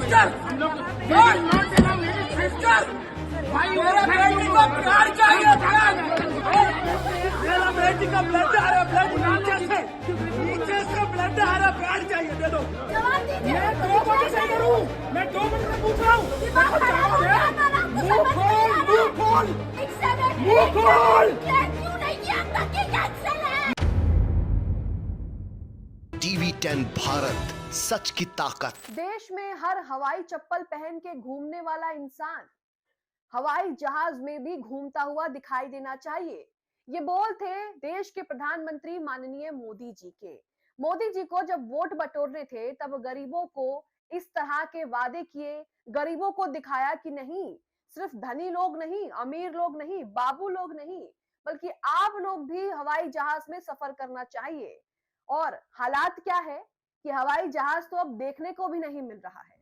Sister, sister, भाई मेरा बेटी को प्यार चाहिए था। मेरा बेटी का ब्लड आ रहा, ब्लड नीचे से ब्लड आ रहा, प्यार चाहिए, दे दो। मैं 2 मिनट से इधर हूँ, मैं 2 मिनट में पूछ रहा हूँ। मुंह खोल, मुंह खोल, मुंह खोल। टीवी 10 भारत, सच की ताकत। देश में हर हवाई चप्पल पहन के घूमने वाला इंसान हवाई जहाज में भी घूमता हुआ दिखाई देना चाहिए। ये बोल थे देश के प्रधानमंत्री माननीय मोदी जी के। मोदी जी को जब वोट बटोरने थे तब गरीबों को इस तरह के वादे किए, गरीबों को दिखाया कि नहीं, सिर्फ धनी लोग नहीं, अमीर लोग नहीं, बाबू लोग नहीं, बल्कि आप लोग भी हवाई जहाज में सफर करना चाहिए। और हालात क्या है कि हवाई जहाज तो अब देखने को भी नहीं मिल रहा है।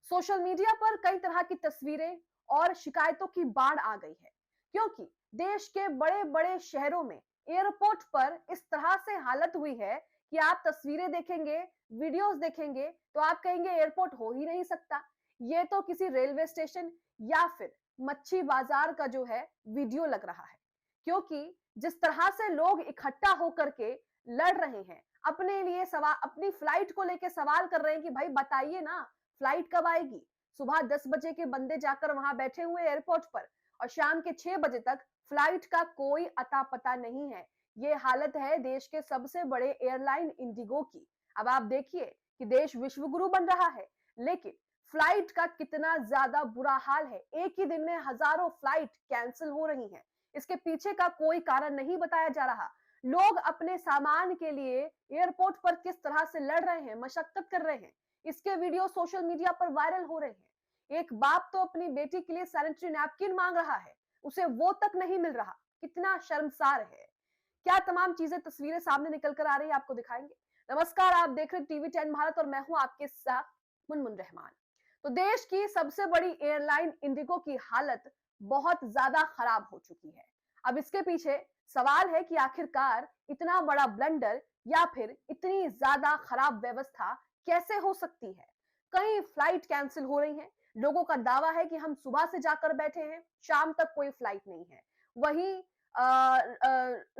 सोशल मीडिया पर कई तरह की तस्वीरें और शिकायतों की बाढ़ आ गई है, क्योंकि देश के बड़े बड़े शहरों में एयरपोर्ट पर इस तरह से हालत हुई है कि आप तस्वीरें देखेंगे, वीडियोस देखेंगे तो आप कहेंगे एयरपोर्ट हो ही नहीं सकता, ये तो किसी रेलवे स्टेशन या फिर मच्छी बाजार का जो है वीडियो लग रहा है। क्योंकि जिस तरह से लोग इकट्ठा होकर के लड़ रहे हैं, अपने लिए सवाल, अपनी फ्लाइट को लेकर सवाल कर रहे हैं कि भाई बताइए ना, फ्लाइट कब आएगी। सुबह 10 बजे के बंदे जाकर वहां बैठे हुए एयरपोर्ट पर और शाम के 6 बजे तक फ्लाइट का कोई अता पता नहीं है। ये हालत है देश के सबसे बड़े एयरलाइन इंडिगो की। अब आप देखिए कि देश विश्व गुरु बन रहा है, लेकिन फ्लाइट का कितना ज्यादा बुरा हाल है। एक ही दिन में हजारों फ्लाइट कैंसिल हो रही हैं। इसके पीछे का कोई कारण नहीं बताया जा रहा। लोग अपने सामान के लिए एयरपोर्ट पर किस तरह से लड़ रहे हैं, मशक्कत कर रहे हैं, इसके वीडियो सोशल मीडिया पर वायरल हो रहे हैं। एक बाप तो अपनी बेटी के लिए सैनिटरी नैपकिन मांग रहा है, उसे वो तक नहीं मिल रहा। कितना शर्मसार है। क्या तमाम चीजें, तस्वीरें सामने निकल कर आ रही है, आपको दिखाएंगे। नमस्कार, आप देख रहे टीवी 10 भारत और मैं हूं आपके साथ मुनमुन रहमान। तो देश की सबसे बड़ी एयरलाइन इंडिगो की हालत बहुत ज्यादा खराब हो चुकी है। अब इसके पीछे सवाल है कि आखिरकार इतना बड़ा ब्लंडर या फिर इतनी ज्यादा खराब व्यवस्था कैसे हो सकती है। कई फ्लाइट कैंसिल हो रही हैं। लोगों का दावा है कि हम सुबह से जाकर बैठे हैं, शाम तक कोई फ्लाइट नहीं है। वहीं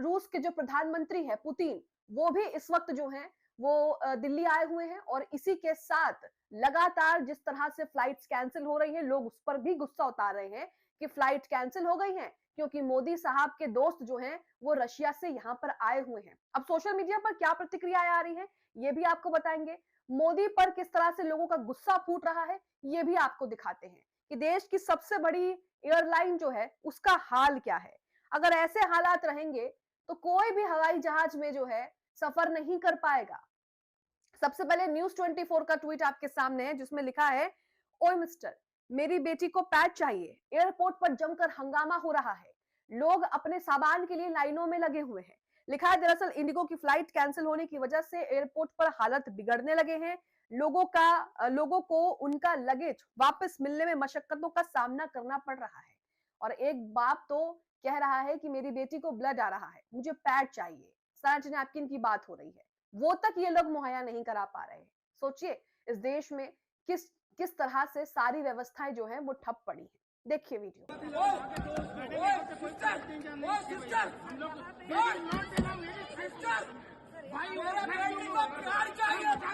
रूस के जो प्रधानमंत्री है पुतिन, वो भी इस वक्त जो है वो दिल्ली आए हुए हैं और इसी के साथ लगातार जिस तरह से फ्लाइट्स कैंसिल हो रही हैं, लोग उस पर भी गुस्सा उतार रहे हैं कि फ्लाइट कैंसिल हो गई हैं क्योंकि मोदी साहब के दोस्त जो हैं वो रशिया से यहाँ पर आए हुए हैं। अब सोशल मीडिया पर क्या प्रतिक्रियाएं आ रही हैं, ये भी आपको बताएंगे। मोदी पर किस तरह से लोगों का गुस्सा फूट रहा है, ये भी आपको दिखाते हैं कि देश की सबसे बड़ी एयरलाइन जो है उसका हाल क्या है। अगर ऐसे हालात रहेंगे तो कोई भी हवाई जहाज में जो है सफर नहीं कर पाएगा। सबसे पहले न्यूज 24 का ट्वीट आपके सामने है, जिसमें लिखा है, ओए मिस्टर, मेरी बेटी को पैड चाहिए। एयरपोर्ट पर जमकर हंगामा हो रहा है, लोग अपने सामान के लिए लाइनों में लगे हुए हैं। लिखा है, दरअसल इंडिगो की फ्लाइट कैंसिल होने की वजह से एयरपोर्ट पर हालत बिगड़ने लगे हैं। लोगों को उनका लगेज वापस मिलने में मशक्कतों का सामना करना पड़ रहा है। और एक बाप तो कह रहा है कि मेरी बेटी को ब्लड आ रहा है, मुझे पैड चाहिए। सैनिटरी नैपकिन की बात हो रही है, वो तक ये लोग मुहैया नहीं करा पा रहे हैं। सोचिए इस देश में किस किस तरह से सारी व्यवस्थाएं जो हैं वो ठप पड़ी हैं। देखिए वीडियो। भाई मेरा बेटी को प्यार चाहिए था।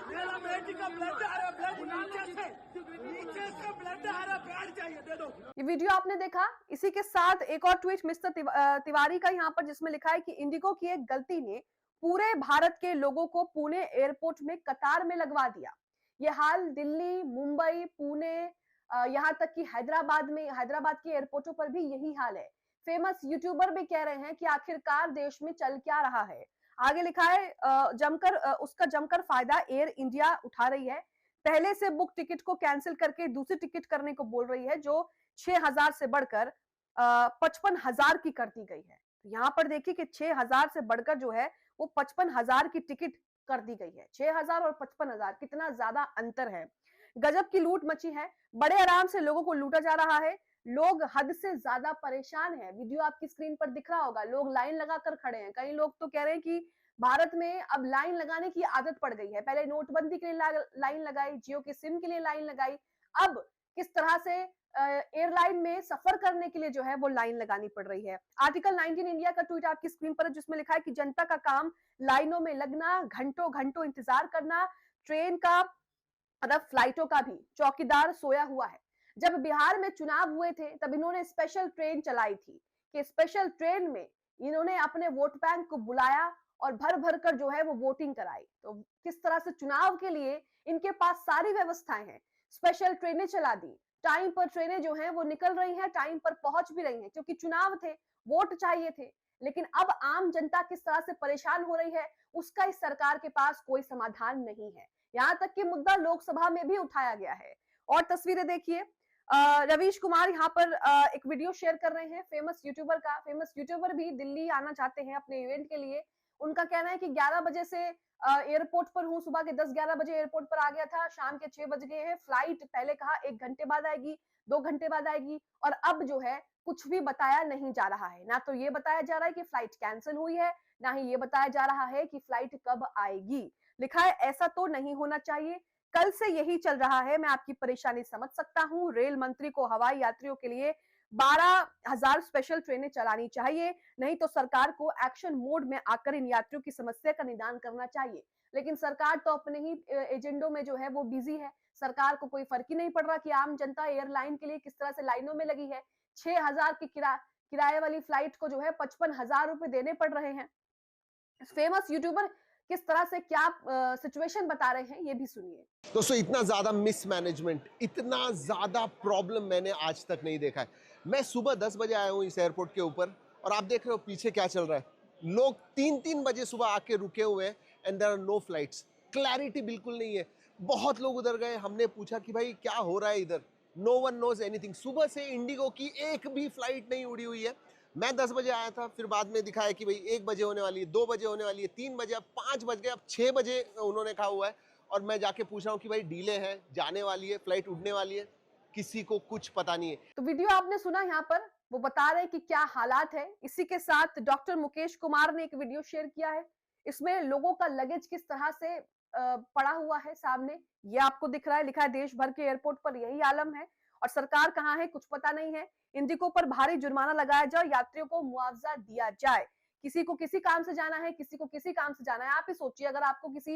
मेरा बेटी का ब्लड आ रहा, नीचे से ब्लड आ रहा, प्यार चाहिए, दे दो। ये वीडियो आपने देखा। इसी के साथ एक और ट्वीट मिस्टर तिवारी का यहाँ पर, जिसमें लिखा है कि इंडिगो की एक गलती ने पूरे भारत के लोगों को पुणे एयरपोर्ट में कतार में लगवा दिया। ये हाल दिल्ली, मुंबई, पुणे, यहाँ तक कि हैदराबाद के एयरपोर्टों पर भी यही हाल है। फेमस यूट्यूबर भी कह रहे हैं कि आखिरकार देश में चल क्या रहा है। आगे लिखा है, उसका जमकर फायदा एयर इंडिया उठा रही है। पहले से बुक टिकट को कैंसिल करके दूसरी टिकट करने को बोल रही है, जो 6,000 से बढ़कर 55,000 की कर दी गई है। यहाँ पर देखिए कि 6,000 से बढ़कर जो है वो 55,000 की टिकट कर दी गई है। 6,000 और 55,000, कितना ज्यादा अंतर है। गजब की लूट मची है, बड़े आराम से लोगों को लूटा जा रहा है। लोग हद से ज्यादा परेशान हैं। वीडियो आपकी स्क्रीन पर दिख रहा होगा, लोग लाइन लगाकर खड़े हैं। कई लोग तो कह रहे हैं कि भारत में अब लाइन लगाने की आदत पड़ गई है। पहले नोटबंदी के लिए लाइन लगाई, जियो के सिम के लिए लाइन लगाई, अब किस तरह से एयरलाइन में सफर करने के लिए जो है वो लाइन लगानी पड़ रही है। आर्टिकल 19 इंडिया का ट्वीट आपकी स्क्रीन पर है, जिसमें लिखा है कि जनता का काम लाइनों में लगना, घंटों घंटों इंतजार करना, ट्रेन का मतलब फ्लाइटों का भी चौकीदार सोया हुआ है। जब बिहार में चुनाव हुए थे तब इन्होंने स्पेशल ट्रेन चलाई थी कि स्पेशल ट्रेन में इन्होंने अपने वोट बैंक को बुलाया और भर भर कर जो है वो वोटिंग कराई। तो किस तरह से चुनाव के लिए इनके पास सारी व्यवस्थाएं हैं, स्पेशल ट्रेनें चला दी, टाइम पर ट्रेनें जो है वो निकल रही हैं, टाइम पर पहुंच भी रही हैं, क्योंकि चुनाव थे, वोट चाहिए थे। लेकिन अब आम जनता किस तरह से परेशान हो रही है उसका इस सरकार के पास कोई समाधान नहीं है। यहाँ तक कि मुद्दा लोकसभा में भी उठाया गया है। और तस्वीरें देखिए, रवीश कुमार यहाँ पर एक वीडियो शेयर कर रहे हैं फेमस यूट्यूबर भी दिल्ली आना चाहते हैं अपने इवेंट के लिए। उनका कहना है कि 11 बजे से एयरपोर्ट पर हूँ, सुबह के 10-11 बजे एयरपोर्ट पर आ गया था, शाम के 6 बज गए हैं, फ्लाइट पहले कहा 1 घंटे बाद आएगी, 2 घंटे बाद आएगी, और अब जो है कुछ भी बताया नहीं जा रहा है। ना तो ये बताया जा रहा है कि फ्लाइट कैंसिल हुई है, ना ही ये बताया जा रहा है कि फ्लाइट कब आएगी। लिखा है ऐसा तो नहीं होना चाहिए, कल से यही चल रहा है, मैं आपकी परेशानी समझ सकता हूँ। रेल मंत्री को हवाई यात्रियों के लिए 12,000 स्पेशल ट्रेनें चलानी चाहिए, नहीं तो सरकार को एक्शन मोड में आकर इन यात्रियों की समस्या का निदान करना चाहिए। लेकिन सरकार तो अपने ही एजेंडों में जो है वो बिजी है। सरकार को कोई फर्क ही नहीं पड़ रहा कि आम जनता एयरलाइन के लिए किस तरह से लाइनों में लगी है। 6,000 की किराए वाली फ्लाइट को जो है 55,000 रुपए देने पड़ रहे हैं। फेमस यूट्यूबर किस तरह से क्या सिचुएशन बता रहे हैं ये भी सुनिए। दोस्तों, इतना ज्यादा मिसमैनेजमेंट, इतना ज्यादा प्रॉब्लम मैंने आज तक नहीं देखा है। मैं सुबह 10 बजे आया हूँ इस एयरपोर्ट के ऊपर और आप देख रहे हो पीछे क्या चल रहा है। लोग 3-3 बजे सुबह आके रुके हुए हैं and there are no flights. Clarity बिल्कुल नहीं है। बहुत लोग उधर गए, हमने पूछा कि भाई क्या हो रहा है इधर, नो वन नोज एनीथिंग। सुबह से इंडिगो की एक भी फ्लाइट नहीं उड़ी हुई है। मैं 10 बजे आया था, फिर बाद में दिखाया कि भाई 1 बजे होने वाली है, 2 बजे होने वाली है, 3 बजे, अब 5 बज गए, अब 6 बजे उन्होंने कहा हुआ है। और मैं जाके पूछ रहा हूँ कि भाई डीले है, जाने वाली है, फ्लाइट उड़ने वाली है, किसी को कुछ पता नहीं है। तो वीडियो आपने सुना, यहाँ पर वो बता रहे हैं कि क्या हालात है। इसी के साथ डॉक्टर मुकेश कुमार ने एक वीडियो शेयर किया है, इसमें लोगों का लगेज किस तरह से पड़ा हुआ है सामने, ये आपको दिख रहा है। लिखा है देश भर के एयरपोर्ट पर यही आलम है और सरकार कहाँ है कुछ पता नहीं है। इंडिगो पर भारी जुर्माना लगाया जाए, यात्रियों को मुआवजा दिया जाए। किसी को किसी काम से जाना है, किसी को किसी काम से जाना है। आप ही सोचिए, अगर आपको किसी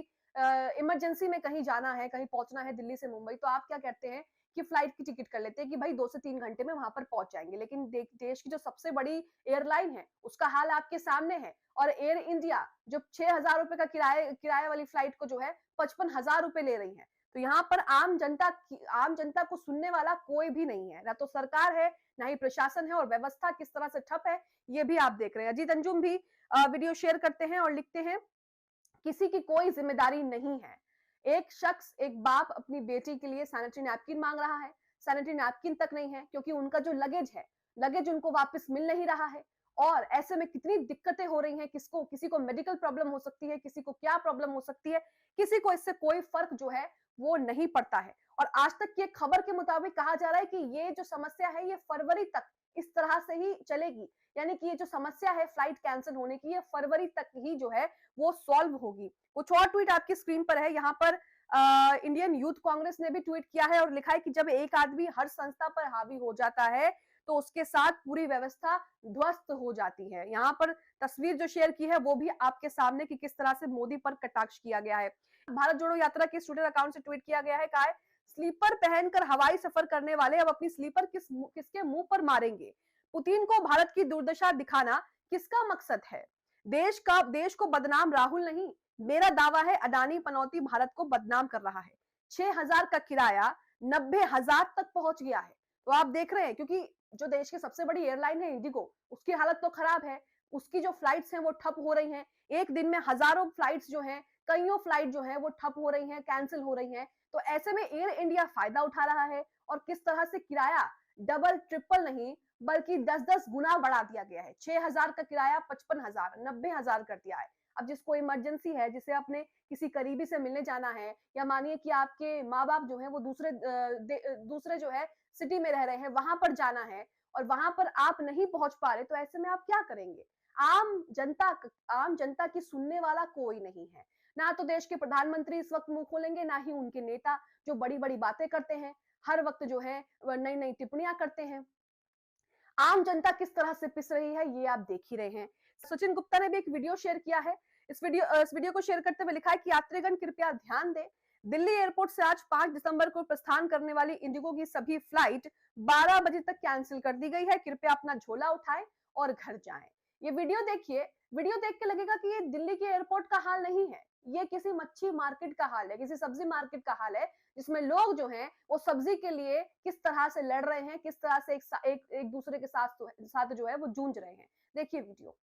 इमरजेंसी में कहीं जाना है, कहीं पहुंचना है दिल्ली से मुंबई, तो आप क्या कहते हैं कि फ्लाइट की टिकट कर लेते हैं कि भाई 2 से 3 घंटे में वहां पर पहुंच जाएंगे। लेकिन देश की जो सबसे बड़ी एयरलाइन है उसका हाल आपके सामने है। और एयर इंडिया जो 6,000 रुपए का किराए वाली फ्लाइट को जो है 55,000 रुपए ले रही है। तो यहाँ पर आम जनता को सुनने वाला कोई भी नहीं है, ना तो सरकार है, ना ही प्रशासन है, और व्यवस्था किस तरह से ठप है ये भी आप देख रहे हैं। अजीत अंजुम भी वीडियो शेयर करते हैं और लिखते हैं किसी की कोई जिम्मेदारी नहीं है। एक शख्स, एक बाप अपनी बेटी के लिए सैनिटरी नैपकिन मांग रहा है, सैनिटरी नैपकिन तक नहीं है क्योंकि उनका जो लगेज है, लगेज उनको वापस मिल नहीं रहा है। और ऐसे में कितनी दिक्कतें हो रही हैं, किसी को मेडिकल प्रॉब्लम हो सकती है, किसी को क्या प्रॉब्लम हो सकती है, किसी को इससे कोई फर्क जो है वो नहीं पड़ता है। और आज तक की खबर के मुताबिक कहा जा रहा है कि ये जो समस्या है ये फरवरी तक इस तरह से ही चलेगी, यानी कि ये जो समस्या है फ्लाइट कैंसिल होने की, ये फरवरी तक ही जो है वो सॉल्व होगी। कुछ और ट्वीट आपकी स्क्रीन पर है, यहाँ पर इंडियन यूथ कांग्रेस ने भी ट्वीट किया है और लिखा है कि जब एक आदमी हर संस्था पर हावी हो जाता है तो उसके साथ पूरी व्यवस्था ध्वस्त हो जाती है। यहाँ पर तस्वीर जो शेयर की है वो भी आपके सामने कि किस तरह से मोदी पर कटाक्ष किया गया है। भारत जोड़ो यात्रा के ट्विटर अकाउंट से ट्वीट किया गया है, कहा है स्लीपर पहनकर हवाई सफर करने वाले अब अपनी स्लीपर किसके मुंह पर मारेंगे। पुतिन को भारत की दुर्दशा दिखाना किसका मकसद है। देश को बदनाम राहुल नहीं, मेरा दावा है अडानी पनौती भारत को बदनाम कर रहा है। 6,000 का किराया 90,000 तक पहुंच गया है। तो आप देख रहे हैं, क्योंकि जो देश की सबसे बड़ी एयरलाइन है इंडिगो, उसकी हालत तो खराब है, उसकी जो फ्लाइट्स हैं वो ठप हो रही हैं। एक दिन में हजारों फ्लाइट्स जो हैं, कईयों फ्लाइट जो है वो ठप हो रही हैं, कैंसिल हो रही हैं। तो ऐसे में एयर इंडिया फायदा उठा रहा है और किस तरह से किराया डबल ट्रिपल नहीं बल्कि 10-10 गुना बढ़ा दिया गया है। 6,000 का किराया 55,000, 90,000 कर दिया है। अब जिसको इमरजेंसी है, जिसे अपने किसी करीबी से मिलने जाना है, या मानिए कि आपके माँ बाप जो है वो दूसरे जो है सिटी में रह रहे हैं, वहां पर जाना है और वहां पर आप नहीं पहुंच पा रहे, तो ऐसे में आप क्या करेंगे। आम जनता की सुनने वाला कोई नहीं है। ना तो देश के प्रधानमंत्री इस वक्त मुंह खोलेंगे, ना ही उनके नेता जो बड़ी बड़ी बातें करते हैं, हर वक्त जो है नई नई टिप्पणियां करते हैं। आम जनता किस तरह से पिस रही है ये आप देख ही रहे हैं। सचिन गुप्ता ने भी एक वीडियो शेयर किया है। इस वीडियो को शेयर करते हुए लिखा है कि यात्रीगण कृपया ध्यान दें, दिल्ली एयरपोर्ट से आज 5 दिसंबर को प्रस्थान करने वाली इंडिगो की सभी फ्लाइट 12 बजे तक कैंसिल कर दी गई है। कृपया अपना झोला उठाएं और घर जाएं। ये वीडियो देखिए, वीडियो देख के लगेगा कि ये दिल्ली के एयरपोर्ट का हाल नहीं है, ये किसी मच्छी मार्केट का हाल है, किसी सब्जी मार्केट का हाल है, जिसमें लोग जो हैं वो सब्जी के लिए किस तरह से लड़ रहे हैं, किस तरह से एक दूसरे के साथ जो है वो जूझ रहे हैं। देखिए वीडियो।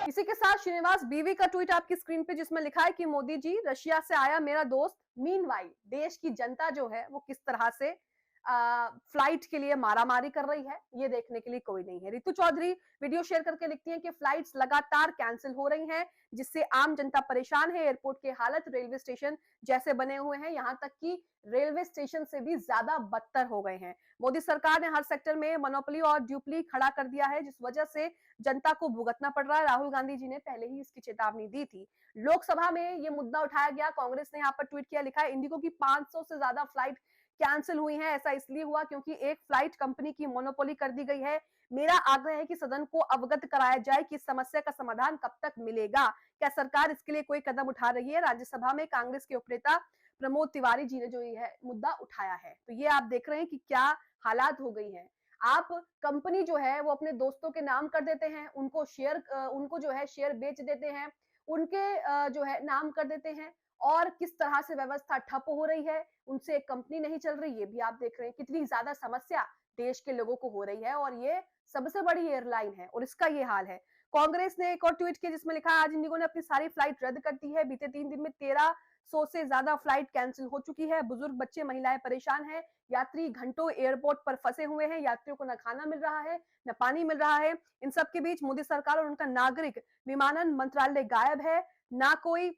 इसी के साथ श्रीनिवास बीवी का ट्वीट आपकी स्क्रीन पे, जिसमें लिखा है कि मोदी जी, रशिया से आया मेरा दोस्त। मीनवाइल देश की जनता जो है वो किस तरह से फ्लाइट के लिए मारामारी कर रही है, ये देखने के लिए कोई नहीं है। रितु चौधरी वीडियो शेयर करके लिखती हैं कि फ्लाइट्स लगातार कैंसिल हो रही हैं, जिससे आम जनता परेशान है। एयरपोर्ट की हालत रेलवे स्टेशन जैसे बने हुए हैं, यहाँ तक कि रेलवे स्टेशन से भी ज्यादा बदतर हो गए हैं। मोदी सरकार ने हर सेक्टर में मोनोपोली और ड्यूपली खड़ा कर दिया है, जिस वजह से जनता को भुगतना पड़ रहा है। राहुल गांधी जी ने पहले ही इसकी चेतावनी दी थी। लोकसभा में ये मुद्दा उठाया गया। कांग्रेस ने यहाँ पर ट्वीट किया, लिखा है इंडिगो की 500 से ज्यादा फ्लाइट कैंसिल हुई है। ऐसा इसलिए हुआ क्योंकि एक फ्लाइट कंपनी की मोनोपोली कर दी गई है। मेरा आग्रह है कि सदन को अवगत कराया जाए कि इस समस्या का समाधान कब तक मिलेगा। क्या सरकार इसके लिए कोई कदम उठा रही है? राज्यसभा में कांग्रेस के उपनेता प्रमोद तिवारी जी ने जो ये मुद्दा उठाया है। तो ये आप देख रहे हैं कि क्या हालात हो गई है। आप कंपनी जो है वो अपने दोस्तों के नाम कर देते हैं, उनको जो है शेयर बेच देते हैं, उनके जो है नाम कर देते हैं, और किस तरह से व्यवस्था ठप हो रही है, उनसे एक कंपनी नहीं चल रही, ये भी आप देख रहे हैं। कितनी ज्यादा समस्या देश के लोगों को हो रही है, और ये सबसे बड़ी एयरलाइन है और इसका ये हाल है। कांग्रेस ने एक और ट्वीट किया जिसमें लिखा है, आज इंडिगो ने अपनी सारी फ्लाइट रद्द कर दी है। बीते 3 दिन में 1300 से ज्यादा फ्लाइट कैंसिल हो चुकी है। बुजुर्ग, बच्चे, महिलाएं परेशान हैं। यात्री घंटों एयरपोर्ट पर फंसे हुए हैं। यात्रियों को न खाना मिल रहा है, न पानी मिल रहा है। इन सब के बीच मोदी सरकार और उनका नागरिक विमानन मंत्रालय गायब है। ना कोई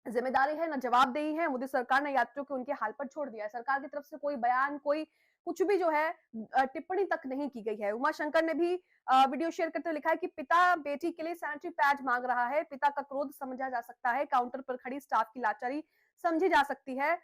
जिम्मेदारी है, ना जवाबदेही है। मोदी सरकार ने यात्रियों को उनके हाल पर छोड़ दिया है। सरकार की तरफ से कोई बयान, कोई कुछ भी जो है टिप्पणी तक नहीं की गई है। उमा शंकर ने भी वीडियो शेयर करते हुए लिखा है कि पिता बेटी के लिए सैनिटरी पैड मांग रहा है। पिता का क्रोध समझा जा सकता है, काउंटर पर खड़ी स्टाफ की लाचारी समझी जा सकती है।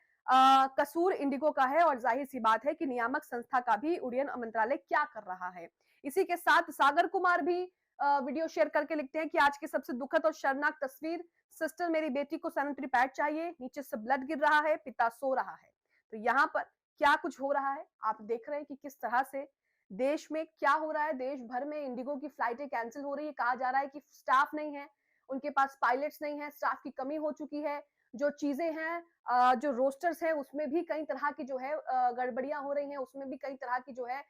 कसूर इंडिगो का है और जाहिर सी बात है कि नियामक संस्था का भी उड्डयन मंत्रालय क्या कर रहा है। इसी के साथ सागर कुमार भी वीडियो शेयर करके लिखते हैं कि आज की सबसे दुखद और शर्मनाक तस्वीर, सिस्टर, मेरी बेटी को सैनिटरी पैड चाहिए, नीचे से ब्लड गिर रहा है, पिता सो रहा है। तो यहाँ पर क्या कुछ हो रहा है, आप देख रहे हैं कि किस तरह से देश में क्या हो रहा है। देश भर में इंडिगो की फ्लाइटें कैंसिल हो रही है। कहा जा रहा है कि स्टाफ नहीं है, उनके पास पायलट्स नहीं है, स्टाफ की कमी हो चुकी है। जो चीजें हैं, जो रोस्टर्स है, उसमें भी कई तरह की जो है गड़बड़ियां हो रही हैं। उसमें भी कई तरह की जो है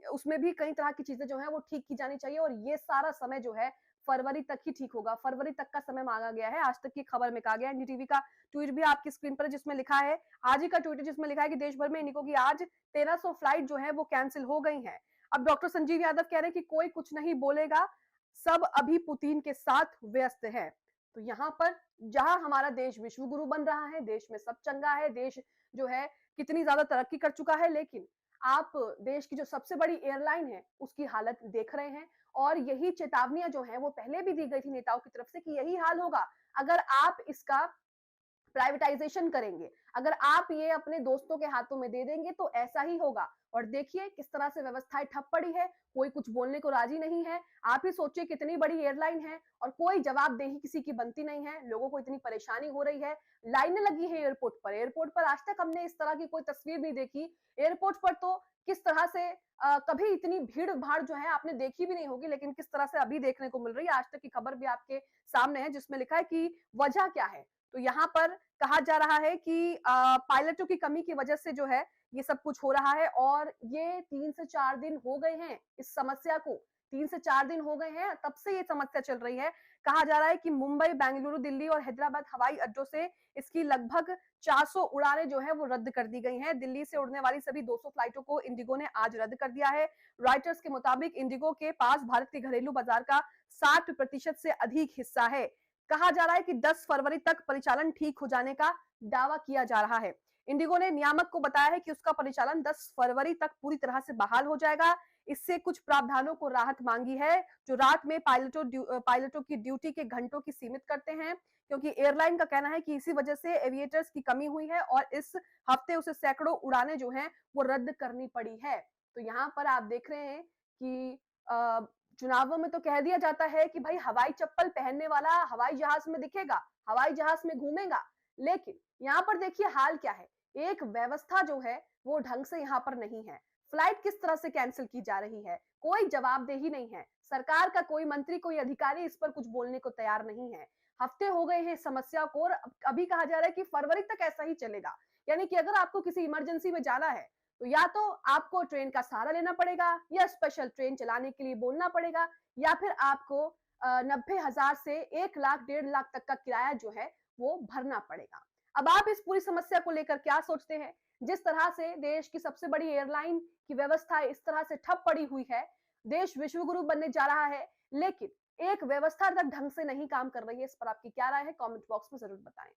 उसमें भी कई तरह की चीजें जो है वो ठीक की जानी चाहिए, और ये सारा समय जो है फरवरी तक ही ठीक होगा। फरवरी तक का समय मांगा गया है। आज तक की खबर में कहा गया है। एनडीटीवी का ट्वीट भी आपकी स्क्रीन पर, जिसमें लिखा है, आज ही का ट्वीट जिसमें लिखा है कि देश भर में इंडिगो की आज 1300 फ्लाइट जो है वो कैंसिल हो गई हैं। अब डॉक्टर संजीव यादव कह रहे हैं कि कोई कुछ नहीं बोलेगा, सब अभी पुतिन के साथ व्यस्त है। तो यहाँ पर जहां हमारा देश विश्व गुरु बन रहा है, देश में सब चंगा है, देश जो है कितनी ज्यादा तरक्की कर चुका है, लेकिन आप देश की जो सबसे बड़ी एयरलाइन है उसकी हालत देख रहे हैं। और यही चेतावनियां जो है वो पहले भी दी गई थी नेताओं की तरफ से कि यही हाल होगा अगर आप इसका प्राइवेटाइजेशन करेंगे, अगर आप ये अपने दोस्तों के हाथों में दे देंगे तो ऐसा ही होगा। और देखिए किस तरह से व्यवस्थाएं ठप पड़ी है, कोई कुछ बोलने को राजी नहीं है। आप ही सोचिए कितनी बड़ी एयरलाइन है और कोई जवाबदेही किसी की बनती नहीं है। लोगों को इतनी परेशानी हो रही है, लाइनें लगी है एयरपोर्ट पर। एयरपोर्ट पर आज तक हमने इस तरह की कोई तस्वीर नहीं देखी। एयरपोर्ट पर तो किस तरह से कभी इतनी भीड़ भाड़ जो है आपने देखी भी नहीं होगी, लेकिन किस तरह से अभी देखने को मिल रही है। आज तक की खबर भी आपके सामने है, जिसमें लिखा है कि वजह क्या है। तो यहाँ पर कहा जा रहा है कि पायलटों की कमी की वजह से जो है ये सब कुछ हो रहा है, और ये 3 से 4 दिन हो गए हैं इस समस्या को। 3 से 4 दिन हो गए हैं, तब से ये समस्या चल रही है। कहा जा रहा है कि मुंबई, बेंगलुरु, दिल्ली और हैदराबाद हवाई अड्डों से इसकी लगभग 400 उड़ानें जो है वो रद्द कर दी गई हैं। दिल्ली से उड़ने वाली सभी 200 फ्लाइटों को इंडिगो ने आज रद्द कर दिया है। रॉयटर्स के मुताबिक इंडिगो के पास भारत के घरेलू बाजार का 60% से अधिक हिस्सा है। कहा जा रहा है कि 10 फरवरी तक परिचालन ठीक हो जाने का दावा किया जा रहा है। इंडिगो ने नियामक को बताया है कि उसका परिचालन 10 फरवरी तक पूरी तरह से बहाल हो जाएगा। इससे कुछ प्रावधानों को राहत मांगी है, जो रात में पायलटों की ड्यूटी के घंटों की सीमित करते हैं, क्योंकि एयरलाइन का कहना है कि इसी वजह से एविएटर्स की कमी हुई है और इस हफ्ते उसे सैकड़ों उड़ानें जो हैं वो रद्द करनी पड़ी है। तो यहाँ पर आप देख रहे हैं कि चुनावों में तो कह दिया जाता है कि भाई हवाई चप्पल पहनने वाला हवाई जहाज में दिखेगा, हवाई जहाज में घूमेगा, लेकिन यहाँ पर देखिए हाल क्या है। एक व्यवस्था जो है वो ढंग से यहाँ पर नहीं है। फ्लाइट किस तरह से कैंसिल की जा रही है, कोई जवाबदेही नहीं है। सरकार का कोई मंत्री, कोई अधिकारी इस पर कुछ बोलने को तैयार नहीं है। हफ्ते हो गए हैं समस्या को और अभी कहा जा रहा है कि फरवरी तक ऐसा ही चलेगा। यानी कि अगर आपको किसी इमरजेंसी में जाना है तो या तो आपको ट्रेन का सहारा लेना पड़ेगा या स्पेशल ट्रेन चलाने के लिए बोलना पड़ेगा, या फिर आपको 90,000 से 1 लाख 1.5 लाख तक का किराया जो है वो भरना पड़ेगा। अब आप इस पूरी समस्या को लेकर क्या सोचते हैं? जिस तरह से देश की सबसे बड़ी एयरलाइन की व्यवस्था इस तरह से ठप पड़ी हुई है, देश विश्वगुरु बनने जा रहा है, लेकिन एक व्यवस्था तक ढंग से नहीं काम कर रही है। इस पर आपकी क्या राय है? कमेंट बॉक्स में जरूर बताएं।